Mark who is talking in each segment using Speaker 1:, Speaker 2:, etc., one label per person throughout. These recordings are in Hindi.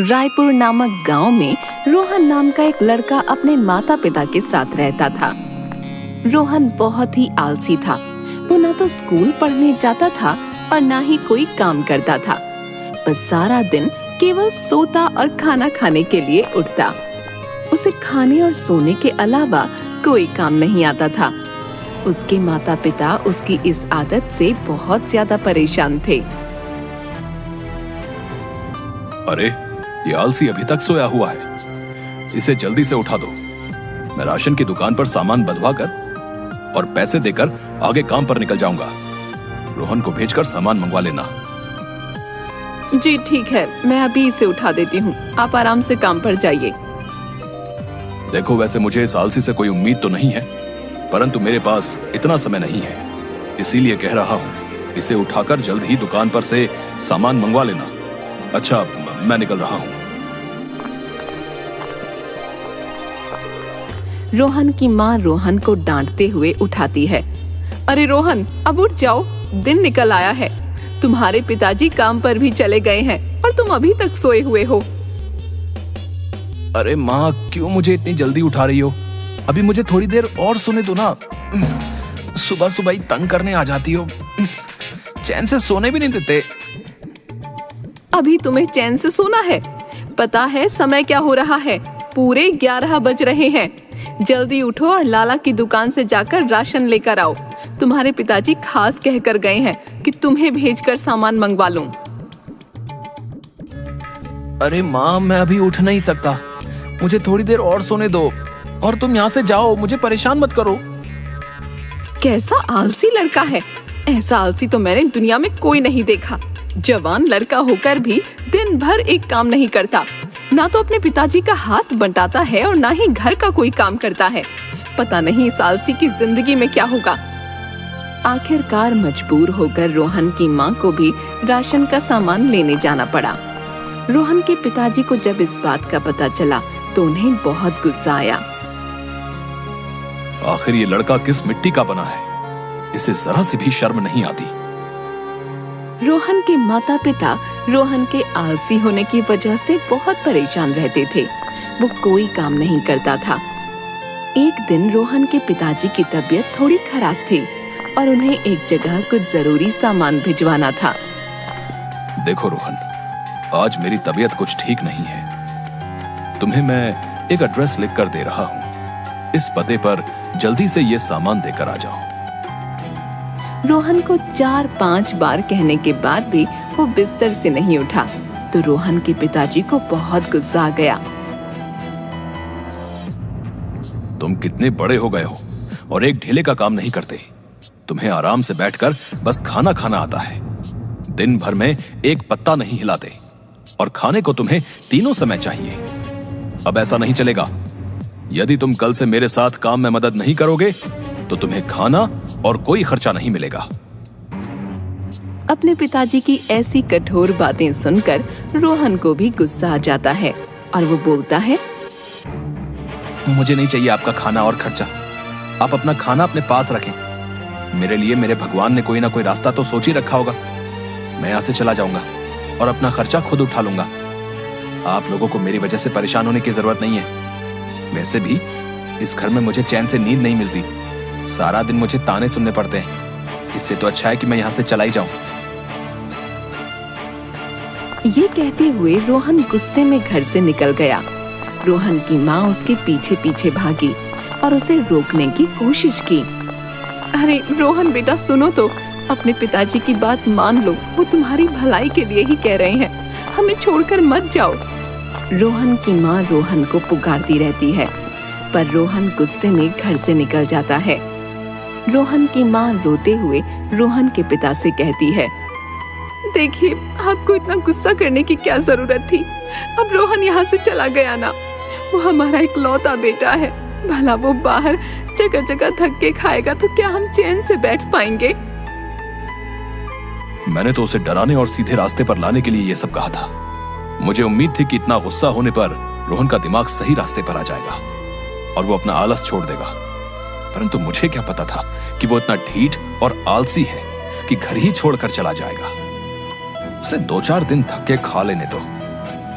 Speaker 1: रायपुर नामक गांव में रोहन नाम का एक लड़का अपने माता पिता के साथ रहता था। रोहन बहुत ही आलसी था। वो ना तो स्कूल पढ़ने जाता था और ना ही कोई काम करता था। बस सारा दिन केवल सोता और खाना खाने के लिए उठता। उसे खाने और सोने के अलावा कोई काम नहीं आता था। उसके माता पिता उसकी इस आदत से बहुत ज्यादा परेशान थे।
Speaker 2: अरे, ये आलसी अभी तक सोया हुआ है। इसे जल्दी से उठा दो। मैं राशन की दुकान पर सामान बंधवा कर और पैसे देकर आगे काम पर निकल जाऊंगा। रोहन को भेजकर सामान मंगवा लेना।
Speaker 1: जी ठीक है, मैं अभी इसे उठा देती हूँ। आप आराम से काम पर जाइए।
Speaker 2: देखो, वैसे मुझे इस आलसी से कोई उम्मीद तो नहीं है, परंतु मेरे पास इतना समय नहीं है, इसीलिए कह रहा हूँ इसे उठाकर जल्द ही दुकान पर से सामान मंगवा लेना। अच्छा, मैं निकल रहा हूँ।
Speaker 1: रोहन की माँ रोहन को डांटते हुए उठाती है। अरे रोहन, अब उठ जाओ, दिन निकल आया है। तुम्हारे पिताजी काम पर भी चले गए हैं और तुम अभी तक सोए हुए हो।
Speaker 2: अरे माँ, क्यों मुझे इतनी जल्दी उठा रही हो? अभी मुझे थोड़ी देर और सोने दो ना। सुबह सुबह ही तंग करने आ जाती हो। चैन से सोने भी नहीं देते।
Speaker 1: अभी तुम्हें चैन से सोना है? पता है समय क्या हो रहा है? पूरे 11 बज रहे हैं। जल्दी उठो और लाला की दुकान से जाकर राशन लेकर आओ। तुम्हारे पिताजी खास कहकर गए हैं कि तुम्हें भेजकर सामान मंगवा लूं।
Speaker 2: अरे माँ, मैं अभी उठ नहीं सकता। मुझे थोड़ी देर और सोने दो और तुम यहाँ से जाओ। मुझे परेशान मत करो।
Speaker 1: कैसा आलसी लड़का है। ऐसा आलसी तो मैंने दुनिया में कोई नहीं देखा। जवान लड़का होकर भी दिन भर एक काम नहीं करता। ना तो अपने पिताजी का हाथ बंटाता है और ना ही घर का कोई काम करता है। पता नहीं इस आलसी की जिंदगी में क्या होगा। आखिरकार मजबूर होकर रोहन की माँ को भी राशन का सामान लेने जाना पड़ा। रोहन के पिताजी को जब इस बात का पता चला तो उन्हें बहुत गुस्सा आया।
Speaker 2: आखिर ये लड़का किस मिट्टी का बना है? इसे जरा सी भी शर्म नहीं आती।
Speaker 1: रोहन के माता पिता रोहन के आलसी होने की वजह से बहुत परेशान रहते थे। वो कोई काम नहीं करता था। एक दिन रोहन के पिताजी की तबीयत थोड़ी खराब थी और उन्हें एक जगह कुछ जरूरी सामान भिजवाना था।
Speaker 2: देखो रोहन, आज मेरी तबीयत कुछ ठीक नहीं है। तुम्हें मैं एक एड्रेस लिख कर दे रहा हूँ। इस पते पर जल्दी से ये सामान देकर आ जाओ।
Speaker 1: रोहन को 4-5 बार कहने के बाद भी वो बिस्तर से नहीं उठा तो रोहन के पिताजी को बहुत गुस्सा आ गया।
Speaker 2: तुम कितने बड़े हो गए हो और एक ढीले का काम नहीं करते। तुम्हें आराम से बैठकर बस खाना खाना आता है। दिन भर में एक पत्ता नहीं हिलाते और खाने को तुम्हें तीनों समय चाहिए। अब ऐसा नहीं चलेगा। यदि तुम कल से मेरे साथ काम में मदद नहीं करोगे तो तुम्हें खाना और कोई खर्चा नहीं मिलेगा।
Speaker 1: अपने पिताजी की ऐसी कठोर बातें सुनकर रोहन को भी गुस्सा आ जाता है और वो बोलता है,
Speaker 2: मुझे नहीं चाहिए आपका खाना और खर्चा। आप अपना खाना अपने पास रखें। मेरे लिए मेरे भगवान ने कोई ना कोई रास्ता तो सोच ही रखा होगा। मैं यहाँ से चला जाऊंगा और अपना खर्चा खुद उठा लूंगा। आप लोगों को मेरी वजह से परेशान होने की जरूरत नहीं है। वैसे भी इस घर में मुझे चैन से नींद नहीं मिलती। सारा दिन मुझे ताने सुनने पड़ते हैं। इससे तो अच्छा है कि मैं यहाँ से चला ही जाऊं।
Speaker 1: ये कहते हुए रोहन गुस्से में घर से निकल गया। रोहन की माँ उसके पीछे पीछे भागी और उसे रोकने की कोशिश की। अरे रोहन बेटा, सुनो तो, अपने पिताजी की बात मान लो। वो तुम्हारी भलाई के लिए ही कह रहे हैं। हमें छोड़कर मत जाओ। रोहन की माँ रोहन को पुकारती रहती है पर रोहन गुस्से में घर से निकल जाता है। रोहन की माँ रोते हुए रोहन के पिता से कहती है, देखिए, आपको इतना गुस्सा करने की क्या जरूरत थी। अब रोहन यहाँ से चला गया ना। वो हमारा इकलौता बेटा है। भला वो बाहर जगह जगह धक्के खाएगा तो क्या हम चैन से बैठ पाएंगे?
Speaker 2: मैंने तो उसे डराने और सीधे रास्ते पर लाने के लिए ये सब कहा था। मुझे उम्मीद थी कि इतना गुस्सा होने पर रोहन का दिमाग सही रास्ते पर आ जाएगा और वो अपना आलस छोड़ देगा। परंतु मुझे क्या पता था कि वो इतना ढीठ और आलसी है कि घर ही छोड़कर चला जाएगा। उसे 2-4 दिन धक्के खा लेने दो,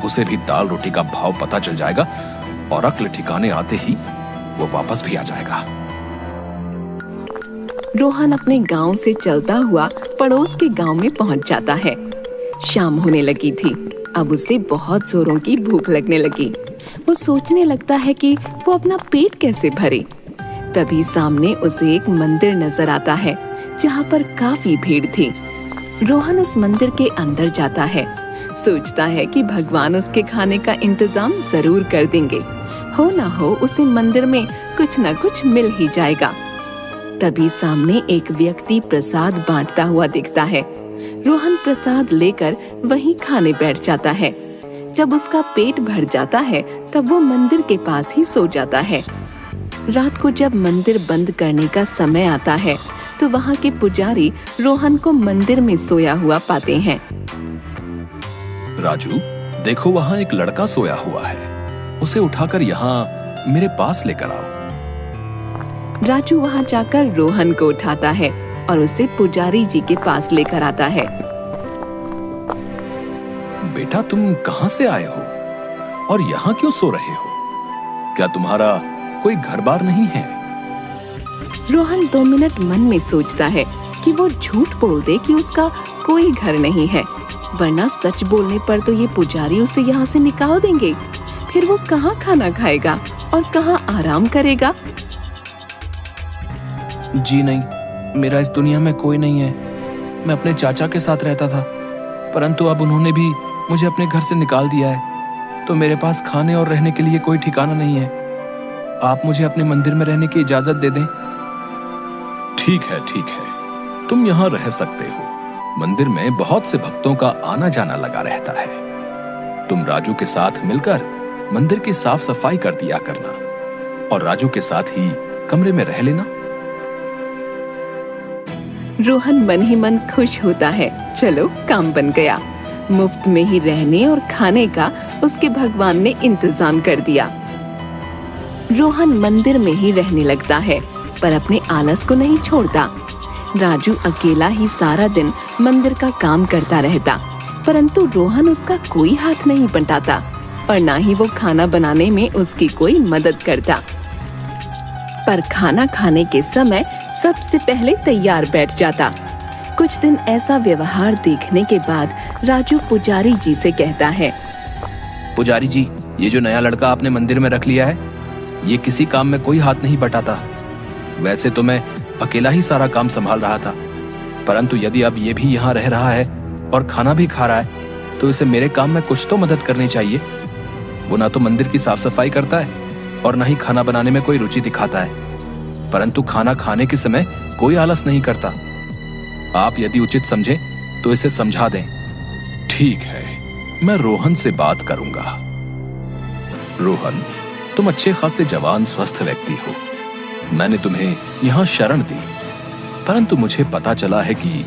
Speaker 2: उसे भी दाल रोटी का भाव पता चल जाएगा और अक्ल ठिकाने आते ही वो वापस भी आ जाएगा।
Speaker 1: रोहन अपने गांव से चलता हुआ पड़ोस के गांव में पहुंच जाता है। शाम होने लगी थी। अब उसे बहुत जोरों की भूख लगने लगी। वो सोचने लगता है कि वो अपना पेट कैसे भरे। तभी सामने उसे एक मंदिर नजर आता है जहाँ पर काफी भीड़ थी। रोहन उस मंदिर के अंदर जाता है। सोचता है कि भगवान उसके खाने का इंतजाम जरूर कर देंगे। हो ना हो उसे मंदिर में कुछ न कुछ मिल ही जाएगा। तभी सामने एक व्यक्ति प्रसाद बांटता हुआ दिखता है। रोहन प्रसाद लेकर वहीं खाने बैठ जाता है। जब उसका पेट भर जाता है तब वो मंदिर के पास ही सो जाता है। रात को जब मंदिर बंद करने का समय आता है तो वहाँ के पुजारी रोहन को मंदिर में सोया हुआ पाते हैं।
Speaker 2: राजू, देखो वहाँ एक लड़का सोया हुआ है, उसे उठाकर यहाँ मेरे पास लेकर आओ।
Speaker 1: राजू वहाँ जाकर रोहन को उठाता है और उसे पुजारी जी के पास लेकर आता है।
Speaker 2: बेटा, तुम कहाँ से आए हो और यहाँ क्यों सो रहे हो? क्या तुम्हारा कोई घर बार नहीं है?
Speaker 1: रोहन 2 मिनट मन में सोचता है कि वो झूठ बोल दे कि उसका कोई घर नहीं है, वरना सच बोलने पर तो ये पुजारी उसे यहाँ से निकाल देंगे। फिर वो कहाँ खाना खाएगा और कहाँ आराम करेगा?
Speaker 2: जी नहीं, मेरा इस दुनिया में कोई नहीं है। मैं अपने चाचा के साथ रहता था, परंतु अब उन्होंने भी मुझे अपने घर से निकाल दिया है, तो मेरे पास खाने और रहने के लिए कोई ठिकाना नहीं है। आप मुझे अपने मंदिर में रहने की इजाजत दे दें। ठीक है, तुम यहाँ रह सकते हो। मंदिर में बहुत से भक्तों का आना जाना लगा रहता है। तुम राजू के साथ मिलकर मंदिर की साफ सफाई कर दिया करना और राजू के साथ ही कमरे में रह लेना।
Speaker 1: रोहन मन ही मन खुश होता है। चलो, काम बन गया। मुफ्त में ही रहने और खाने का उसके भगवान ने इंतजाम कर दिया। रोहन मंदिर में ही रहने लगता है, पर अपने आलस को नहीं छोड़ता। राजू अकेला ही सारा दिन मंदिर का काम करता रहता, परंतु रोहन उसका कोई हाथ नहीं बंटाता और ना ही वो खाना बनाने में उसकी कोई मदद करता। पर खाना खाने के समय सबसे पहले तैयार बैठ जाता। कुछ दिन ऐसा व्यवहार देखने के बाद राजू पुजारी जी से कहता है,
Speaker 2: पुजारी जी, ये जो नया लड़का आपने मंदिर में रख लिया है, ये किसी काम में कोई हाथ नहीं बटाता। वैसे तो मैं अकेला ही सारा काम संभाल रहा था, परंतु यदि अब ये भी यहाँ रह रहा है और खाना भी खा रहा है तो इसे मेरे काम में कुछ तो मदद करनी चाहिए। वो ना तो मंदिर की साफ सफाई करता है और ना ही खाना बनाने में कोई रुचि दिखाता है, परंतु खाना खाने के समय कोई आलस नहीं करता। आप यदि उचित समझे तो इसे समझा दें। ठीक है, मैं रोहन से बात करूंगा। रोहन, तुम अच्छे खासे जवान स्वस्थ व्यक्ति हो। मैंने तुम्हें यहाँ शरण दी, परंतु मुझे पता चला है कि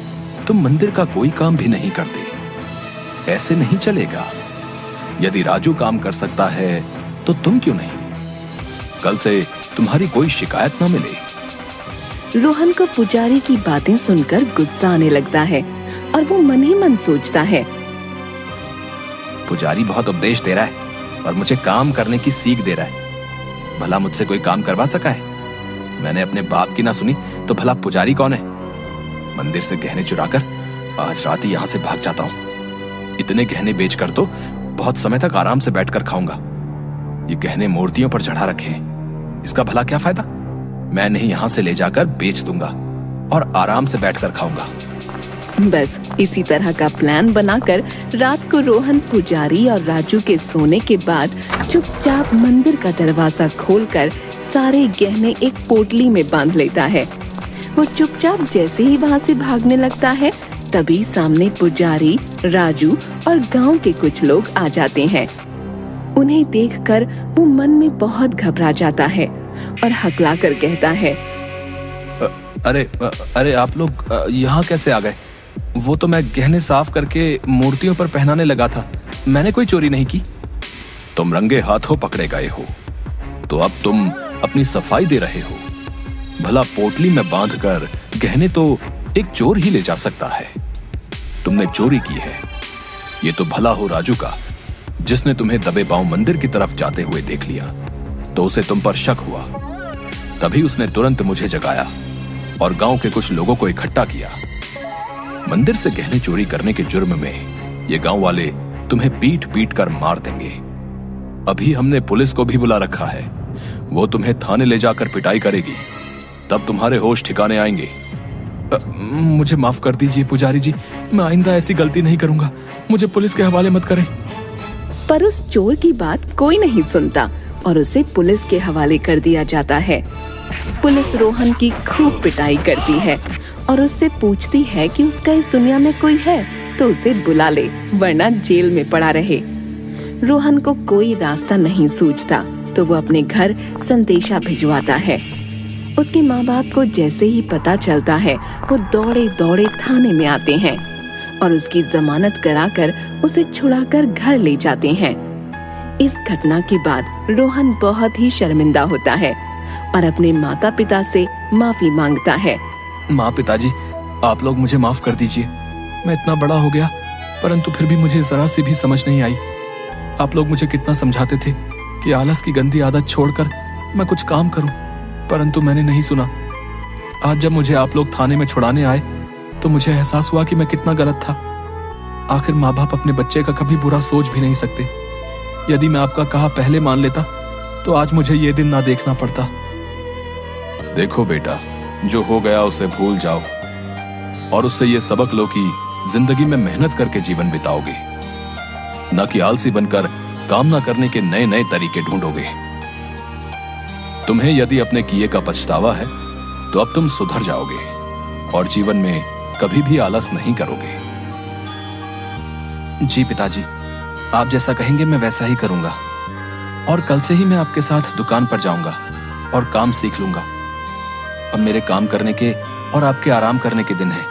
Speaker 2: तुम मंदिर का कोई काम भी नहीं करते। ऐसे नहीं चलेगा। यदि राजू काम कर सकता है तो तुम क्यों नहीं? कल से तुम्हारी कोई शिकायत न मिले।
Speaker 1: रोहन को पुजारी की बातें सुनकर गुस्सा आने लगता है और वो मन ही मन सोचता है,
Speaker 2: पुजारी बहुत उपदेश दे रहा है और मुझे काम करने की सीख दे रहा है। भला मुझसे कोई काम करवा सका है? मैंने अपने बाप की ना सुनी तो भला पुजारी कौन है? मंदिर से गहने चुराकर आज रात ही यहाँ से भाग जाता हूँ। इतने गहने बेचकर तो बहुत समय तक आराम से बैठकर खाऊंगा। ये गहने मूर्तियों पर चढ़ा रखे हैं, इसका भला क्या फायदा? मैं नहीं यहाँ से ले जाकर बेच दूंगा और आराम से बैठकर खाऊंगा।
Speaker 1: बस इसी तरह का प्लान बनाकर रात को रोहन पुजारी और राजू के सोने के बाद चुपचाप मंदिर का दरवाजा खोलकर सारे गहने एक पोटली में बांध लेता है। वो चुपचाप जैसे ही वहाँ से भागने लगता है, तभी सामने पुजारी, राजू और गांव के कुछ लोग आ जाते हैं। उन्हें देखकर वो मन में बहुत घबरा जाता है और हकलाकर कहता है,
Speaker 2: अरे आप लोग यहाँ कैसे आ गए? वो तो मैं गहने साफ करके मूर्तियों पर पहनाने लगा था, मैंने कोई चोरी नहीं की। तुम रंगे हाथों पकड़े गए हो, तो अब तुम अपनी सफाई दे रहे हो। भला पोटली में बांधकर गहने तो एक चोर ही ले जा सकता है। तुमने चोरी की है। ये तो भला हो राजू का, जिसने तुम्हें दबे पांव मंदिर की तरफ जाते हुए देख लिया तो उसे तुम पर शक हुआ। तभी उसने तुरंत मुझे जगाया और गांव के कुछ लोगों को इकट्ठा किया। मंदिर से गहने चोरी करने के जुर्म में ये गांव वाले तुम्हें पीट पीट कर मार देंगे। अभी हमने पुलिस को भी बुला रखा है, वो तुम्हें थाने ले जाकर पिटाई करेगी, तब तुम्हारे होश ठिकाने आएंगे। मुझे माफ कर दीजिए पुजारी जी, मैं आइंदा ऐसी गलती नहीं करूंगा, मुझे पुलिस के हवाले मत करें।
Speaker 1: पर उस चोर की बात कोई नहीं सुनता और उसे पुलिस के हवाले कर दिया जाता है। पुलिस रोहन की खूब पिटाई करती है और उससे पूछती है कि उसका इस दुनिया में कोई है तो उसे बुला ले, वरना जेल में पड़ा रहे। रोहन को कोई रास्ता नहीं सूझता तो वो अपने घर संदेशा भिजवाता है। उसके माँ बाप को जैसे ही पता चलता है वो दौड़े दौड़े थाने में आते हैं और उसकी जमानत कराकर उसे छुड़ाकर घर ले जाते हैं। इस घटना के बाद रोहन बहुत ही शर्मिंदा होता है और अपने माता पिता से माफी मांगता है।
Speaker 2: माँ पिताजी, आप लोग मुझे माफ कर दीजिए, मैं इतना बड़ा हो गया परंतु फिर भी मुझे जरा सी भी समझ नहीं आई। आप लोग मुझे कितना समझाते थे कि आलस की गंदी आदत छोड़कर मैं कुछ काम करूं, परंतु मैंने नहीं सुना। आज जब मुझे आप लोग थाने में छुड़ाने आए तो मुझे एहसास हुआ कि मैं कितना गलत था। आखिर माँ बाप अपने बच्चे का कभी बुरा सोच भी नहीं सकते। यदि मैं आपका कहा पहले मान लेता तो आज मुझे ये दिन ना देखना पड़ता। देखो बेटा, जो हो गया उसे भूल जाओ और उससे ये सबक लो कि जिंदगी में मेहनत करके जीवन बिताओगे, न कि आलसी बनकर काम ना करने के नए नए तरीके ढूंढोगे। तुम्हें यदि अपने किए का पछतावा है तो अब तुम सुधर जाओगे और जीवन में कभी भी आलस नहीं करोगे। जी पिताजी, आप जैसा कहेंगे मैं वैसा ही करूंगा और कल से ही मैं आपके साथ दुकान पर जाऊंगा और काम सीख लूंगा। अब मेरे काम करने के और आपके आराम करने के दिन हैं।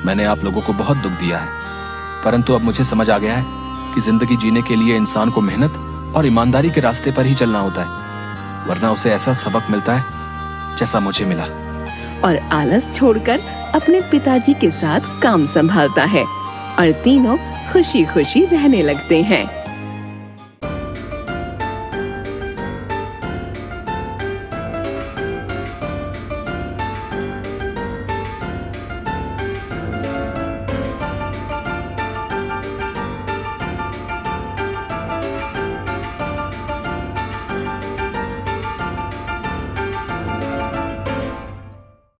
Speaker 2: मैंने आप लोगों को बहुत दुख दिया है, परंतु अब मुझे समझ आ गया है कि जिंदगी जीने के लिए इंसान को मेहनत और ईमानदारी के रास्ते पर ही चलना होता है, वरना उसे ऐसा सबक मिलता है जैसा मुझे मिला।
Speaker 1: और आलस छोड़कर अपने पिताजी के साथ काम संभालता है और तीनों खुशी खुशी रहने लगते हैं।